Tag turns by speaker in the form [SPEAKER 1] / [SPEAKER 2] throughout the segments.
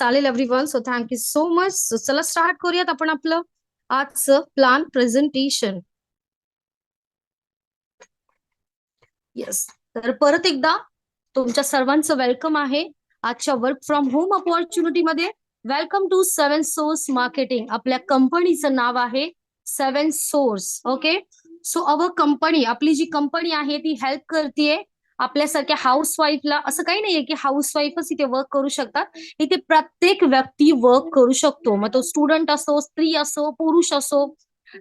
[SPEAKER 1] चालेल everyone. So thank you so much. So चला start करूयात आपण आपलं आजचं प्लॅन प्रेझेंटेशन. येस. तर परत एकदा तुमच्या सर्वांचं वेलकम आहे आजच्या वर्क फ्रॉम होम अपॉर्च्युनिटीमध्ये. Welcome to seven source marketing. आपल्या कंपनीचं नाव आहे seven source. Okay. So our company, आपली जी कंपनी आहे ती हेल्प करते आपल्यासारख्या हाऊसवाईफला. असं काही नाहीये की हाऊसवाईफच इथे वर्क करू शकतात. इथे प्रत्येक व्यक्ती वर्क करू शकतो. मग तो स्टुडंट असो, स्त्री असो, पुरुष असो.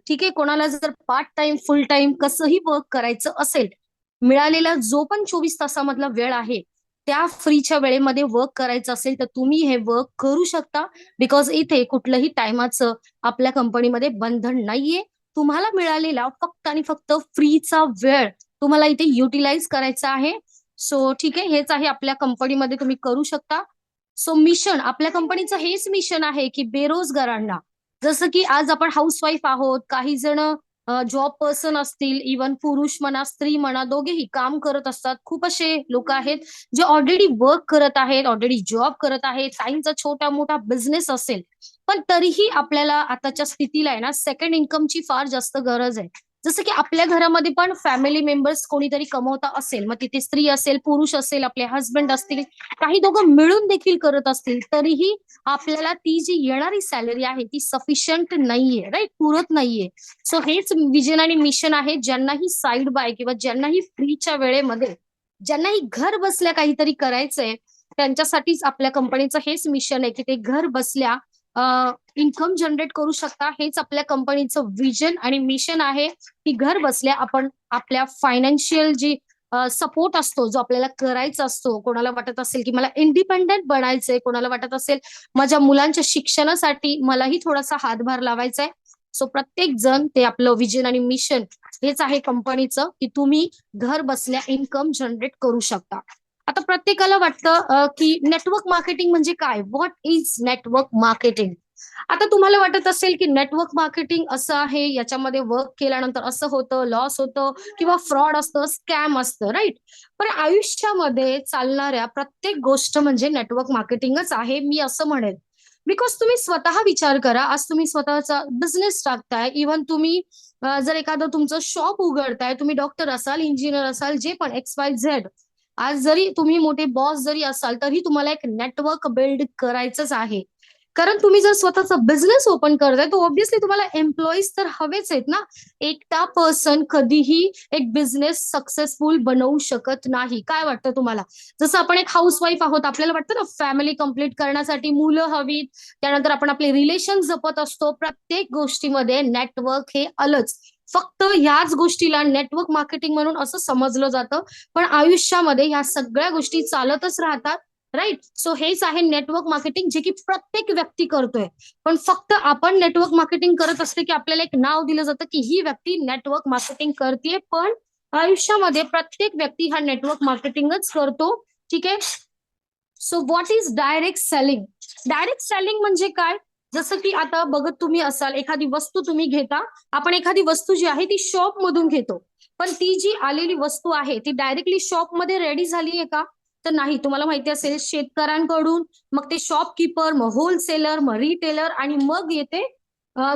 [SPEAKER 1] ठीक आहे. कोणाला जर पार्ट टाइम, फुल टाइम कसंही वर्क करायचं असेल, मिळालेला जो पण 24 तासामधला वेळ आहे त्या फ्रीच्या वेळेमध्ये वर्क करायचं असेल तर तुम्ही हे वर्क करू शकता. बिकॉज इथे कुठलंही टायमाचं आपल्या कंपनीमध्ये बंधन नाहीये. तुम्हाला मिळालेला फक्त आणि फक्त फ्रीचा वेळ तुम्हाला इथे युटिलाइज करायचा आहे. सो ठीक आहे, हेच आहे आपल्या कंपनीमध्ये तुम्ही करू शकता. सो मिशन, आपल्या कंपनीचं हेच मिशन आहे की बेरोजगारांना, जसं की आज आपण हाऊसवाईफ आहोत, काही जण जॉब पर्सन असतील, इवन पुरुष म्हणा, स्त्री म्हणा, दोघेही काम करत असतात. खूप असे लोक आहेत जे ऑलरेडी वर्क करत आहेत, ऑलरेडी जॉब करत आहेत, काहींचा छोटा मोठा बिझनेस असेल. पण तरीही आपल्याला आताच्या स्थितीला आहे ना सेकंड इन्कमची फार जास्त गरज आहे. जसं की आपल्या घरामध्ये पण फॅमिली मेंबर्स कोणीतरी कमवता असेल, मग तिथे स्त्री असेल, पुरुष असेल, आपले हस्बंड असतील, काही दोघं मिळून देखील करत असतील, तरीही आपल्याला ती जी येणारी सॅलरी आहे ती सफिशियंट नाहीये, राईट, पुरत नाहीये. सो हेच विजन आणि मिशन आहे. ज्यांनाही साईड बाय किंवा ज्यांनाही फ्रीच्या वेळेमध्ये, ज्यांनाही घर बसल्या काहीतरी करायचंय, त्यांच्यासाठीच आपल्या कंपनीचं हेच मिशन आहे की ते घर बसल्या इन्कम जनरेट करू शकता. हेच आपल्या कंपनीचं विजन आणि मिशन आहे की घर बसल्या आपण आपल्या फायनान्शियल जी सपोर्ट असतो जो आपल्याला करायचा असतो, कोणाला वाटत असेल की मला इंडिपेंडेंट बनायचंय, कोणाला वाटत असेल माझ्या मुलांच्या शिक्षणासाठी मलाही थोडासा हातभार लावायचा आहे. सो प्रत्येक जण ते आपलं विजन आणि मिशन हेच आहे कंपनीचं की तुम्ही घर बसल्या इन्कम जनरेट करू शकता. आता प्रत्येकाला वाटतं की नेटवर्क मार्केटिंग म्हणजे काय, व्हॉट इज नेटवर्क मार्केटिंग. आता तुम्हाला वाटत असेल की नेटवर्क मार्केटिंग असं आहे, याच्यामध्ये वर्क केल्यानंतर असं होतं, लॉस होतं किंवा फ्रॉड असतं, स्कॅम असतं, राईट. पण आयुष्यामध्ये चालणाऱ्या प्रत्येक गोष्ट म्हणजे नेटवर्क मार्केटिंगच आहे, मी असं म्हणेल. बिकॉज तुम्ही स्वतः विचार करा, आज तुम्ही स्वतःचा बिझनेस टाकताय, इव्हन तुम्ही जर एखादं तुमचं शॉप उघडताय, तुम्ही डॉक्टर असाल, इंजिनियर असाल, जे पण XYZ, आज जरी तुम्ही मोठे बॉस जरी असाल तरी तुम्हाला एक नेटवर्क बिल्ड करायचंच आहे. कारण तुम्ही जर स्वतःचा बिझनेस ओपन करताय तर ऑब्व्हियसली तुम्हाला एम्प्लॉईज तर हवेच आहेत ना. एकटा पर्सन कधीही एक बिझनेस सक्सेसफुल बनवू शकत नाही. काय वाटतं तुम्हाला? जसं आपण एक हाऊसवाईफ आहोत, आपल्याला वाटतं ना फॅमिली कंप्लीट करण्यासाठी मुलं हवीत, त्यानंतर आपण आपले रिलेशन जपत असतो. प्रत्येक गोष्टीमध्ये नेटवर्क हे आलंच. फक्त ह्याच गोष्टीला नेटवर्क मार्केटिंग म्हणून असं समजलं जातं. पण आयुष्यामध्ये ह्या सगळ्या गोष्टी चालतच राहतात, राईट. सो हेच आहे नेटवर्क मार्केटिंग, जे की प्रत्येक व्यक्ती करतोय. पण फक्त आपण नेटवर्क मार्केटिंग करत असते की आपल्याला एक नाव दिलं जातं की ही व्यक्ती नेटवर्क मार्केटिंग करते, पण आयुष्यामध्ये प्रत्येक व्यक्ती हा नेटवर्क मार्केटिंगच करतो. ठीक आहे. So what is direct selling. Direct selling म्हणजे काय? जसं की आता बघत तुम्ही असाल, एखादी वस्तू तुम्ही घेता, आपण एखादी वस्तू जी आहे ती शॉप मधून घेतो, पण ती जी आलेली वस्तू आहे ती डायरेक्टली शॉप मध्ये रेडी झाली आहे का? तर नाही. तुम्हाला माहिती असेल शेतकऱ्यांकडून, मग ते शॉपकीपर, मग होलसेलर, मग रिटेलर आणि मग येते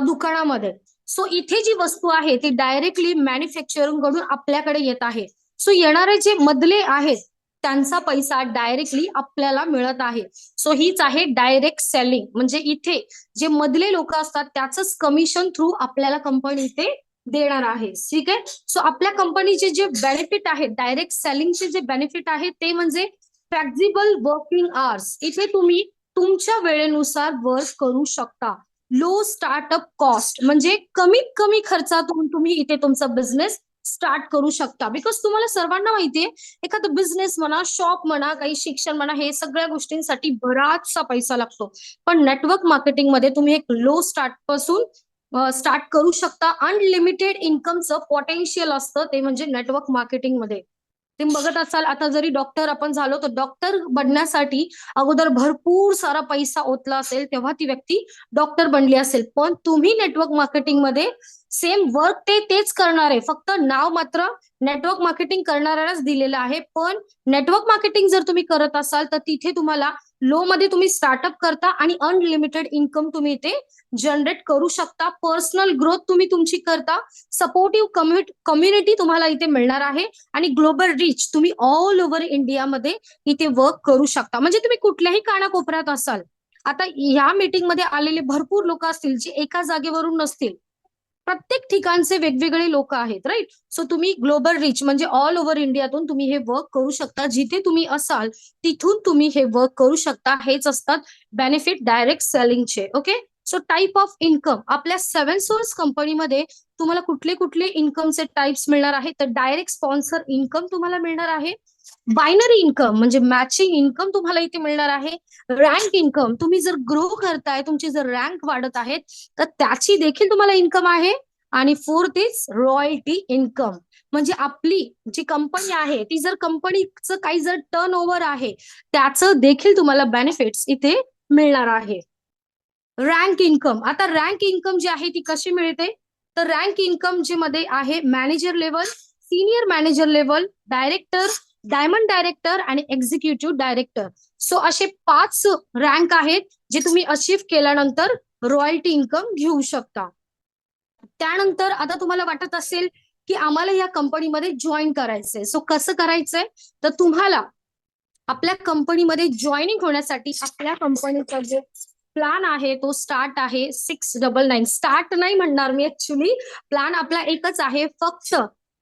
[SPEAKER 1] दुकानामध्ये. सो इथे जी वस्तू आहे ती डायरेक्टली मॅन्युफॅक्चरिंग कडून आपल्याकडे येत आहे. सो येणारे जे मधले आहेत त्यांचा पैसा डायरेक्टली आपल्याला मिळत आहे. सो हीच आहे डायरेक्ट सेलिंग. म्हणजे इथे जे मधले लोक असतात त्याच कमिशन थ्रू आपल्याला कंपनी इथे देणार आहे. ठीक आहे. सो आपल्या कंपनीचे जे बेनिफिट आहेत, डायरेक्ट सेलिंगचे जे बेनिफिट आहेत ते म्हणजे फ्लेक्झिबल वर्किंग आवर्स. इथे तुम्ही तुमच्या वेळेनुसार वर्क करू शकता. लो स्टार्टअप कॉस्ट, म्हणजे कमीत कमी खर्चातून तुम्ही इथे तुमचा बिझनेस स्टार्ट करू शकता. बिकॉज तुम्हाला सर्वांना माहितीये एखादं बिझनेस म्हणा, शॉप म्हणा, काही शिक्षण म्हणा, हे सगळ्या गोष्टींसाठी बराचसा पैसा लागतो. पण नेटवर्क मार्केटिंग मध्ये तुम्ही एक लो स्टार्ट पासून स्टार्ट करू शकता. अनलिमिटेड इन्कमचं पोटेन्शियल असतं ते म्हणजे नेटवर्क मार्केटिंग मध्ये. तुम्ही बघत असाल, आता जरी डॉक्टर आपण झालो तर डॉक्टर बनण्यासाठी अगोदर भरपूर सारा पैसा ओतला असेल तेव्हा ती व्यक्ती डॉक्टर बनली असेल. पण तुम्ही नेटवर्क मार्केटिंग मध्ये सेम वर्क तेच करणार आहे, फक्त नाव मात्र नेटवर्क मार्केटिंग करणाऱ्यालाच दिलेलं आहे. पण नेटवर्क मार्केटिंग जर तुम्ही करत असाल तर तिथे तुम्हाला लो मध्ये तुम्ही स्टार्टअप करता आणि अनलिमिटेड इन्कम तुम्ही इथे जनरेट करू शकता. पर्सनल ग्रोथ तुम्ही तुमची करता, सपोर्टिव्ह कम्युनिटी तुम्हाला इथे मिळणार आहे आणि ग्लोबल रीच तुम्ही ऑल ओव्हर इंडियामध्ये इथे वर्क करू शकता. म्हणजे तुम्ही कुठल्याही कानाकोपऱ्यात असाल. आता ह्या मीटिंग मध्ये आलेले भरपूर लोक असतील जे एका जागेवरून नसतील, प्रत्येक ठिकाणचे वेगवेगळे लोक आहेत, राईट. सो तुम्ही ग्लोबल रीच म्हणजे ऑल ओव्हर इंडियातून तुम्ही हे वर्क करू शकता. जिथे तुम्ही असाल तिथून तुम्ही हे वर्क करू शकता. हेच असतात बेनिफिट डायरेक्ट सेलिंगचे. Okay. So type of income आपल्या 7 सोर्स कंपनीमध्ये तुम्हाला कुठले कुठले इन्कमचे टाइप्स मिळणार आहे, तर डायरेक्ट स्पॉन्सर इन्कम तुम्हाला मिळणार आहे. बायनरी इन्कम म्हणजे मॅचिंग इन्कम तुम्हाला इथे मिळणार आहे. रँक इन्कम, तुम्ही जर ग्रो करताय, तुमची जर रँक वाढत आहेत तर त्याची देखील तुम्हाला इन्कम आहे. आणि फोर्थ इज रॉयल्टी इन्कम, म्हणजे आपली जी कंपनी आहे ती जर कंपनीचं काही जर टर्न ओव्हर आहे त्याचं देखील तुम्हाला बेनिफिट्स इथे मिळणार आहे. रँक इन्कम, आता रँक इन्कम जी आहे ती कशी मिळते, तर रँक इन्कम जे मध्ये आहे manager level, senior manager level, director, diamond director आणि एक्झिक्युटिव्ह डायरेक्टर. सो असे 5 रँक आहेत जे तुम्ही अचीव्ह केल्यानंतर रॉयल्टी इन्कम घेऊ शकता. त्यानंतर आता तुम्हाला वाटत असेल की आम्हाला या कंपनीमध्ये जॉईन करायचंय, सो कसं करायचंय, तर तुम्हाला आपल्या कंपनीमध्ये जॉईनिंग होण्यासाठी आपल्या कंपनीचा जो प्लॅन आहे तो स्टार्ट आहे 699. स्टार्ट नाही म्हणणार मी, ऍक्च्युली प्लॅन आपला एकच आहे. फक्त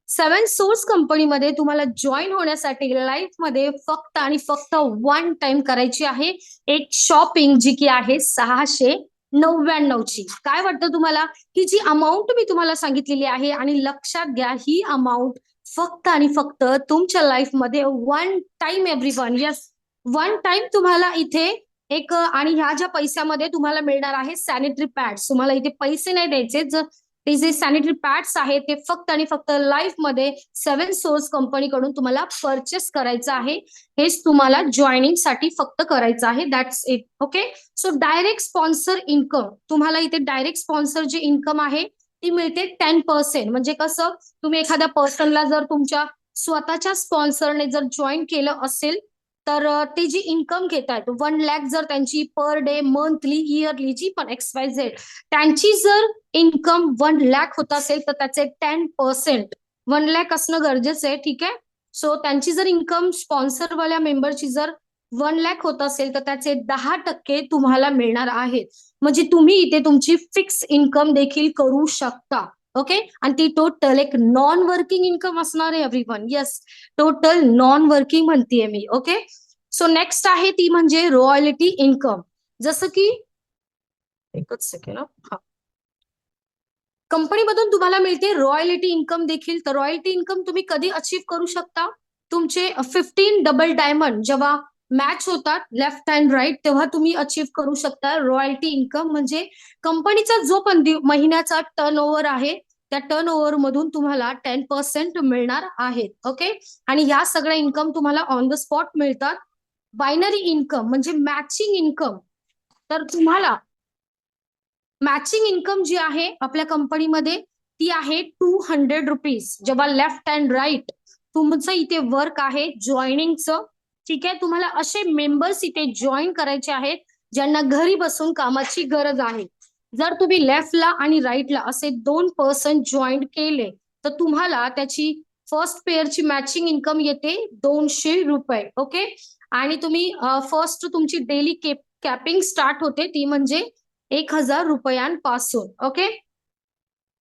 [SPEAKER 1] 7 सोर्स कंपनीमध्ये तुम्हाला जॉईन होण्यासाठी लाईफ मध्ये फक्त आणि फक्त 1 टाइम करायची आहे एक शॉपिंग, जी की आहे 699ची. काय वाटतं तुम्हाला, ही जी अमाऊंट मी तुम्हाला सांगितलेली आहे, आणि लक्षात घ्या ही अमाऊंट फक्त आणि फक्त तुमच्या लाईफ मध्ये 1 टाइम एव्हरीवन, यस 1 टाइम तुम्हाला इथे एक, आणि ह्या ज्या पैशामध्ये तुम्हाला मिळणार आहे सॅनिटरी पॅड्स. तुम्हाला इथे पैसे नाही द्यायचे, जर ते जे सॅनिटरी पॅड्स आहेत ते फक्त आणि फक्त लाईफ मध्ये 7 सोर्स कंपनीकडून तुम्हाला परचेस करायचं आहे. हेच तुम्हाला जॉईनिंग साठी फक्त करायचं आहे, that's it. Okay. So direct sponsor income, तुम्हाला इथे डायरेक्ट स्पॉन्सर जे इन्कम आहे ती मिळते 10%. म्हणजे कसं, तुम्ही एखाद्या पर्सनला जर तुमच्या स्वतःच्या स्पॉन्सरने जर जॉईन केलं असेल तर ते जी इन्कम घेत आहेत 1 लाख जर त्यांची पर डे, मंथली, इयरली, जी पण XYZ त्यांची जर इन्कम 1 लाख होत असेल तर त्याचे 10%, 1 लाख असणं गरजेचं आहे, ठीक आहे. सो त्यांची जर इन्कम स्पॉन्सरवाल्या मेंबरची जर 1 लाख होत असेल तर त्याचे 10% तुम्हाला मिळणार आहेत. म्हणजे तुम्ही इथे तुमची फिक्स इन्कम देखील करू शकता. ओके. आणि ती टोटल एक नॉन वर्किंग इन्कम असणार आहे everyone. Yes, total non working म्हणतेय मी. ओके. सो नेक्स्ट आहे ती म्हणजे रॉयल्टी इन्कम. जसं की एकच सेकंड, हा, कंपनीमधून तुम्हाला मिळते रॉयल्टी इन्कम देखील. तर रॉयल्टी इन्कम तुम्ही कधी अचीव्ह करू शकता, तुमचे 15 डबल डायमंड जेव्हा मॅच होतात लेफ्ट अँड राईट तेव्हा तुम्ही अचीव्ह करू शकता रॉयल्टी इन्कम. म्हणजे कंपनीचा जो पण महिन्याचा टर्न ओव्हर आहे त्या टर्न ओव्हर मधून तुम्हाला 10% मिळणार आहेत. ओके. आणि ह्या सगळ्या इन्कम तुम्हाला ऑन द स्पॉट मिळतात. बायनरी इन्कम म्हणजे मॅचिंग इन्कम, तर तुम्हाला मॅचिंग इन्कम जी आहे आपल्या कंपनीमध्ये ती आहे 200 रुपीज. जेव्हा लेफ्ट अँड राईट तुमचं इथे वर्क आहे जॉईनिंगचं, ठीक आहे. तुम्हाला असे मेंबर्स इथे जॉईन करायचे आहेत ज्यांना घरी बसून कामाची गरज आहे. जर तुम्ही लेफ्टला आणि राईटला असे 2 पर्सन जॉईन केले तर तुम्हाला त्याची फर्स्ट पेअरची मॅचिंग इन्कम येते 200 रुपये. ओके. आणि तुम्ही फर्स्ट तुमची डेली कॅपिंग स्टार्ट होते ती म्हणजे 1000 रुपयांपासून. ओके.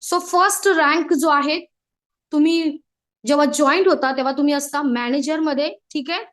[SPEAKER 1] सो फर्स्ट रँक जो आहे, तुम्ही जेव्हा जॉईंट होता तेव्हा तुम्ही असता मॅनेजर मध्ये, ठीक आहे.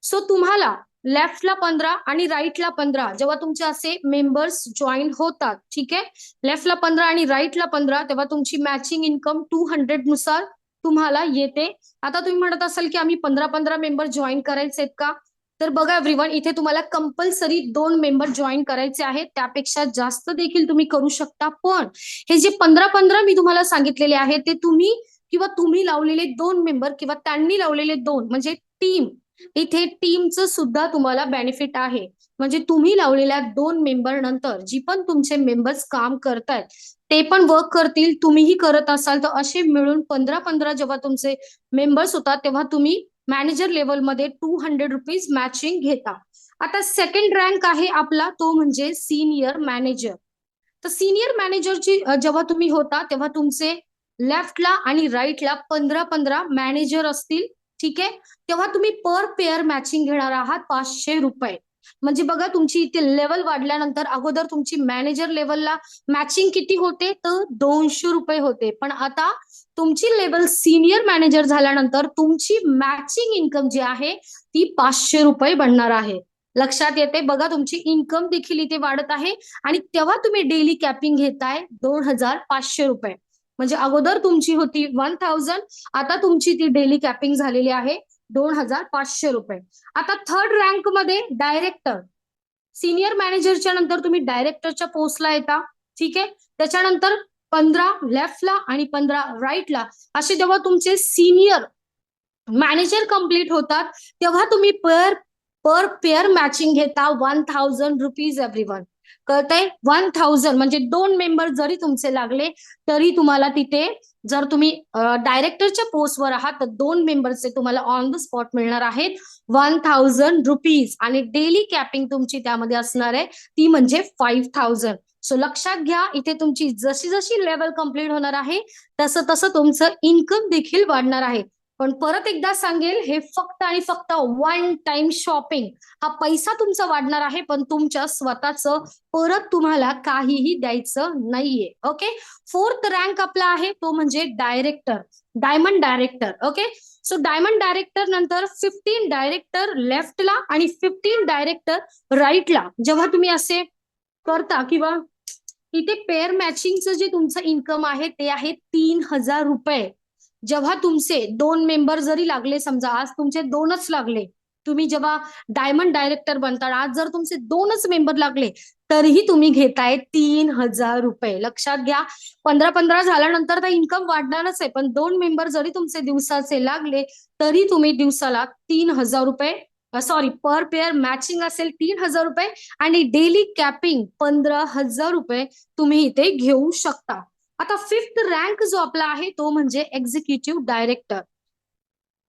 [SPEAKER 1] सो तुम्हाला लेफ्टला 15 आणि राईटला 15 जेव्हा तुमचे असे मेंबर्स जॉईन होतात, ठीक आहे, लेफ्टला 15 आणि राईटला 15 तेव्हा तुमची मॅचिंग इन्कम 200 नुसार तुम्हाला येते. आता तुम्ही म्हणत असाल की आम्ही 15 मेंबर जॉईन करायचे आहेत का, तर बघा एव्हरीवन, इथे तुम्हाला कंपल्सरी 2 मेंबर जॉईन करायचे आहेत. त्यापेक्षा जास्त देखील तुम्ही करू शकता. पण हे जे 15 मी तुम्हाला सांगितलेले आहे ते तुम्ही किंवा तुम्ही लावलेले 2 मेंबर किंवा त्यांनी लावलेले 2 म्हणजे टीम इथे टीमचं सुद्धा तुम्हाला बेनिफिट आहे. म्हणजे तुम्ही लावलेल्या 2 मेंबर नंतर जी पण तुमचे मेंबर्स काम करतायत ते पण वर्क करतील, तुम्हीही करत असाल तर असे मिळून 15-15 जेव्हा तुमचे मेंबर्स होतात तेव्हा तुम्ही मॅनेजर लेवलमध्ये 200 रुपीज मॅचिंग घेता. आता सेकंड रँक आहे आपला तो म्हणजे सीनियर मॅनेजर. तर सीनियर मॅनेजरची जेव्हा तुम्ही होता तेव्हा तुमचे लेफ्टला आणि राईटला 15-15 मॅनेजर असतील. ठीक आहे. तेव्हा तुम्ही पर पेअर मॅचिंग घेणार आहात 500 रुपये. म्हणजे बघा तुमची इथे लेवल वाढल्यानंतर अगोदर तुमची मॅनेजर लेवलला मॅचिंग किती होते तर 200 रुपये होते. पण आता तुमची लेवल सीनियर मॅनेजर झाल्यानंतर तुमची मॅचिंग इन्कम जी आहे ती 500 रुपये बनणार आहे. लक्षात येते बघा तुमची इन्कम देखील इथे वाढत आहे. आणि तेव्हा तुम्ही डेली कॅपिंग घेताय 2500 रुपये. म्हणजे अगोदर तुमची होती 1000, आता तुमची ती डेली कॅपिंग झालेली आहे 2500 रुपये. आता थर्ड रँक मध्ये डायरेक्टर. सिनियर मॅनेजरच्या नंतर तुम्ही डायरेक्टरच्या पोस्टला येता. ठीक आहे. त्याच्यानंतर 15 लेफ्टला आणि 15 राईटला असे जेव्हा तुमचे सीनियर मॅनेजर कंप्लीट होतात तेव्हा तुम्ही पर पेअर मॅचिंग घेता 1000 रुपीज एव्हरीवन. कळतंय? 1000 म्हणजे 2 मेंबर जरी तुमचे लागले तरी तुम्हाला तिथे जर तुम्ही डायरेक्टरच्या पोस्टवर आहात तर 2 मेंबरचे तुम्हाला ऑन द स्पॉट मिळणार आहेत 1000 रुपीज. आणि डेली कॅपिंग तुमची त्यामध्ये असणार आहे ती म्हणजे 5000. सो लक्षात घ्या इथे तुमची जशी जशी लेवल कंप्लीट होणार आहे तसं तसं तुमचं इन्कम देखील वाढणार आहे. पण परत एकदा सांगेल हे फक्त आणि फक्त वन टाइम शॉपिंग. हा पैसा तुमचा वाढणार आहे पण तुमच्या स्वतःचं परत तुम्हाला काहीही द्यायचं नाहीये. ओके. फोर्थ रँक आपला आहे तो म्हणजे director, diamond director. Okay. So diamond director नंतर 15 डायरेक्टर लेफ्टला आणि 15 डायरेक्टर राईटला जेव्हा तुम्ही असे करता किंवा इथे पेअर मॅचिंगचं जे तुमचं इन्कम आहे ते आहे 3000 रुपये. जेव्हा तुमचे 2 मेंबर जरी लागले, समजा आज तुमचे 2च लागले, तुम्ही जेव्हा डायमंड डायरेक्टर बनता आज जर तुमचे 2च मेंबर लागले तरीही तुम्ही घेताय 3000 रुपये. लक्षात घ्या 15-15 झाल्यानंतर तर इन्कम वाढणारच आहे पण 2 मेंबर जरी तुमचे दिवसाचे लागले तरी तुम्ही दिवसाला 3000 रुपये सॉरी पर पेअर मॅचिंग असेल 3000 रुपये आणि डेली कॅपिंग 15000 रुपये तुम्ही इथे घेऊ शकता. आता फिफ्थ रँक जो आपला आहे तो म्हणजे एक्झिक्युटिव्ह डायरेक्टर.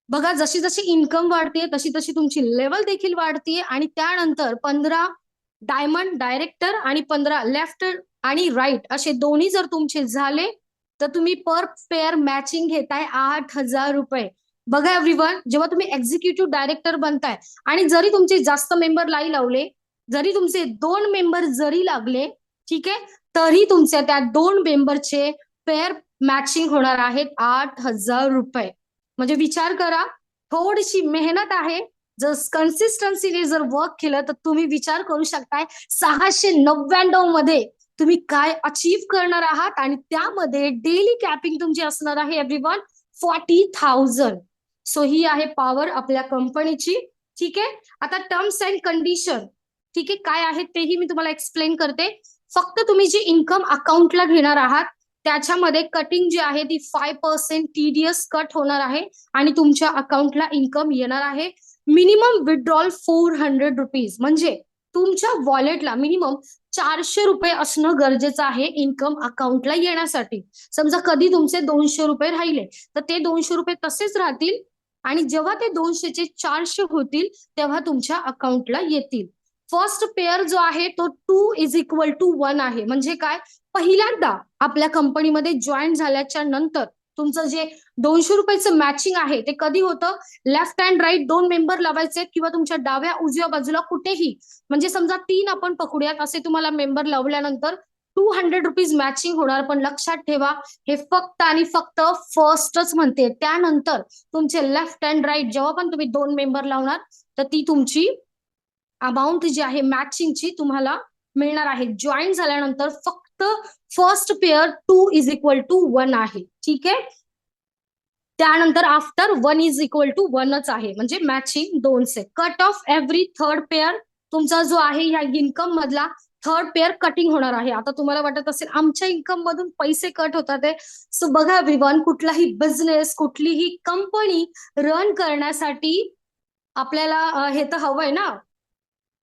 [SPEAKER 1] बघा जशी जशी इन्कम वाढते तशी तशी तुमची लेवल देखील वाढते आणि त्यानंतर 15 डायमंड डायरेक्टर आणि 15 लेफ्ट आणि राईट असे दोन्ही जर तुमचे झाले तर तुम्ही पर पेअर मॅचिंग घेताय 8000 रुपये. बघा एव्हरीवन जेव्हा तुम्ही एक्झिक्युटिव्ह डायरेक्टर बनताय आणि जरी तुमचे जास्त मेंबर नाही लावले, जरी तुमचे 2 मेंबर जरी लागले, ठीक आहे, तरी तुमच्या त्या 2 मेंबरचे पेअर मॅचिंग होणार आहेत 8000 रुपये. म्हणजे विचार करा थोडीशी मेहनत आहे. जर कन्सिस्टन्सीने जर वर्क केलं तर तुम्ही विचार करू शकताय 699 मध्ये तुम्ही काय अचीव्ह करणार आहात आणि त्यामध्ये डेली कॅपिंग तुमची असणार आहे एव्हरीवन 40,000. सो ही आहे पॉवर आपल्या कंपनीची. ठीक आहे. आता टर्म्स अँड कंडिशन ठीक आहे काय आहेत तेही मी तुम्हाला एक्सप्लेन करते. फक्त तुम्ही जी इन्कम अकाउंटला घेणार आहात त्याच्यामध्ये कटिंग जी आहे ती 5% TDS कट होणार आहे आणि तुमच्या अकाउंटला इन्कम येणार आहे. मिनिमम विड्रॉल 400 रुपीज म्हणजे तुमच्या वॉलेटला मिनिमम 400 रुपये असणं गरजेचं आहे इन्कम अकाउंटला येण्यासाठी. समजा कधी तुमचे 200 रुपये राहिले तर ते 200 रुपये तसेच राहतील आणि जेव्हा ते 200चे 400 होतील तेव्हा तुमच्या अकाउंटला येतील. फर्स्ट पेअर जो आहे तो 2:1 आहे. म्हणजे काय पहिल्यांदा आपल्या कंपनीमध्ये जॉईन झाल्याच्या नंतर तुमचं जे 200 रुपयाचं मॅचिंग आहे ते कधी होतं लेफ्ट अँड राईट 2 मेंबर लावायचे किंवा तुमच्या डाव्या उजव्या बाजूला कुठेही म्हणजे समजा 3 आपण पकडूयात असे तुम्हाला मेंबर लावल्यानंतर 200 रुपीज मॅचिंग होणार. पण लक्षात ठेवा हे फक्त आणि फक्त फर्स्टच म्हणते. त्यानंतर तुमचे लेफ्ट अँड राईट जेव्हा पण तुम्ही 2 मेंबर लावणार तर ती तुमची अमाऊंट जी आहे मॅचिंगची तुम्हाला मिळणार आहे. जॉईन झाल्यानंतर फक्त फर्स्ट पेअर 2:1 आहे. ठीक आहे. त्यानंतर आफ्टर 1:1च आहे म्हणजे matching 2 cut off every third pair तुमचा जो आहे या इन्कम मधला थर्ड पेअर कटिंग होणार आहे. आता तुम्हाला वाटत असेल आमच्या इन्कम मधून पैसे कट होतात आहे. सो बघा एव्हरीवन कुठलाही बिझनेस कुठलीही कंपनी रन करण्यासाठी आपल्याला हे तर हवंय ना,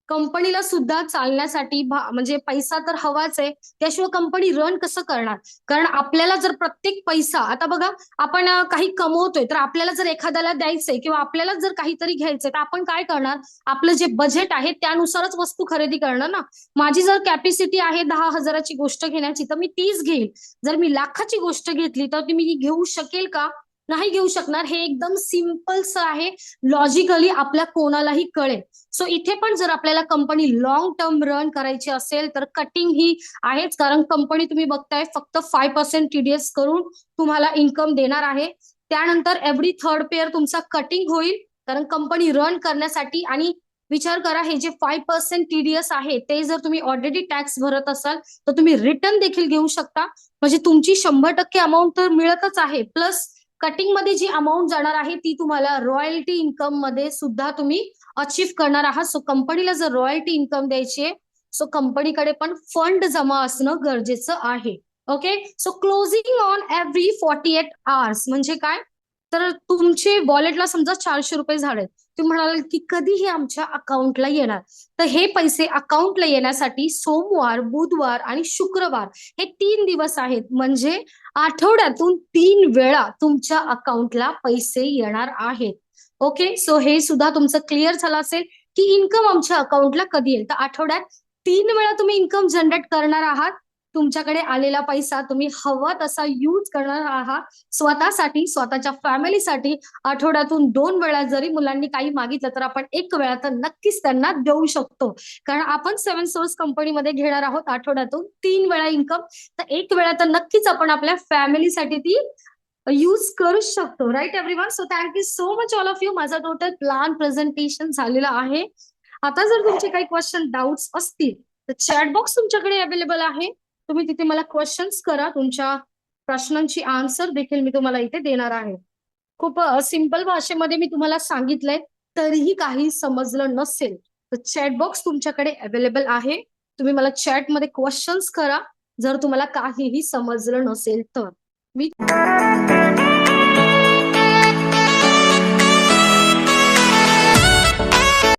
[SPEAKER 1] कंपनीला सुद्धा चालण्यासाठी म्हणजे पैसा तर हवाच आहे. त्याशिवाय कंपनी रन कसं करणार? कारण आपल्याला जर प्रत्येक पैसा, आता बघा, आपण काही कमवतोय तर आपल्याला जर एखाद्याला द्यायचंय किंवा आपल्याला जर काहीतरी घ्यायचंय तर आपण काय करणार? आपलं जे बजेट आहे त्यानुसारच वस्तू खरेदी करणार ना. माझी जर कॅपॅसिटी आहे 10,000ची गोष्ट घेण्याची तर मी 30 घेईल. जर मी लाखाची गोष्ट घेतली तर मी घेऊ शकेल का? नाही घेऊ शकणार. हे एकदम सिम्पलच आहे. लॉजिकली आपल्या कोणालाही कळेल. सो इथे पण जर आपल्याला कंपनी लॉंग टर्म रन करायची असेल तर कटिंग ही आहेच. कारण कंपनी तुम्ही बघताय फक्त 5% टीडीएस करून तुम्हाला इन्कम देणार आहे. त्यानंतर एव्हरी थर्ड पेअर तुमचा कटिंग होईल. कारण कंपनी रन करण्यासाठी, आणि विचार करा, हे जे 5% टीडीएस आहे ते जर तुम्ही ऑलरेडी टॅक्स भरत असाल तर तुम्ही रिटर्न देखील घेऊ शकता. म्हणजे तुमची 100% अमाऊंट तर मिळतच आहे, प्लस कटिंग मध्ये जी अमाऊंट जाणार आहे ती तुम्हाला रॉयल्टी इन्कम मध्ये सुद्धा तुम्ही अचीव्ह करणार आहात. सो कंपनीला जर रॉयल्टी इन्कम द्यायची आहे, सो कंपनीकडे पण फंड जमा असणं गरजेचं आहे. Okay, so closing on every 48 hours म्हणजे काय? तर तुमचे वॉलेटला समजा 400 रुपये झाले, तुम्ही म्हणाल की कधी हे आमच्या अकाउंटला येणार? तर हे पैसे अकाउंटला येण्यासाठी सोमवार, बुधवार आणि शुक्रवार हे 3 दिवस आहेत. म्हणजे आठवड्यातून 3 वेळा तुमच्या अकाउंटला पैसे येणार आहेत. ओके, सो हे सुद्धा तुमचं क्लिअर झालं असेल की इन्कम आमच्या अकाउंटला कधी येईल. तर आठवड्यात 3 वेळा तुम्ही इन्कम जनरेट करणार आहात. तुमच्याकडे आलेला पैसा तुम्ही हवा तसा यूज करणार आहात स्वतःसाठी, स्वतःच्या फॅमिलीसाठी. आठवड्यातून 2 वेळा जरी मुलांनी काही मागितलं तर आपण 1 वेळा तर नक्कीच त्यांना देऊ शकतो. कारण आपण 7 सोर्स कंपनीमध्ये घेणार आहोत आठवड्यातून 3 वेळा इन्कम. तर 1 वेळा तर नक्कीच आपण आपल्या फॅमिलीसाठी ती यूज करू शकतो. Right everyone? So thank you so much all of you. माझा टोटल प्लॅन प्रेझेंटेशन झालेला आहे. आता जर तुमचे काही क्वेश्चन, डाऊट्स असतील तर चॅट बॉक्स तुमच्याकडे अवेलेबल आहे. तुम्ही तिथे मला क्वेश्चन्स करा. तुमच्या प्रश्नांची आन्सर देखील मी तुम्हाला इथे देणार आहे. खूप सिंपल भाषेमध्ये मी तुम्हाला सांगितलंय, तरीही काही समजलं नसेल तर चॅट बॉक्स तुमच्याकडे अवेलेबल आहे. तुम्ही मला चॅटमध्ये क्वेश्चन्स करा जर तुम्हाला काहीही समजलं नसेल तर. मी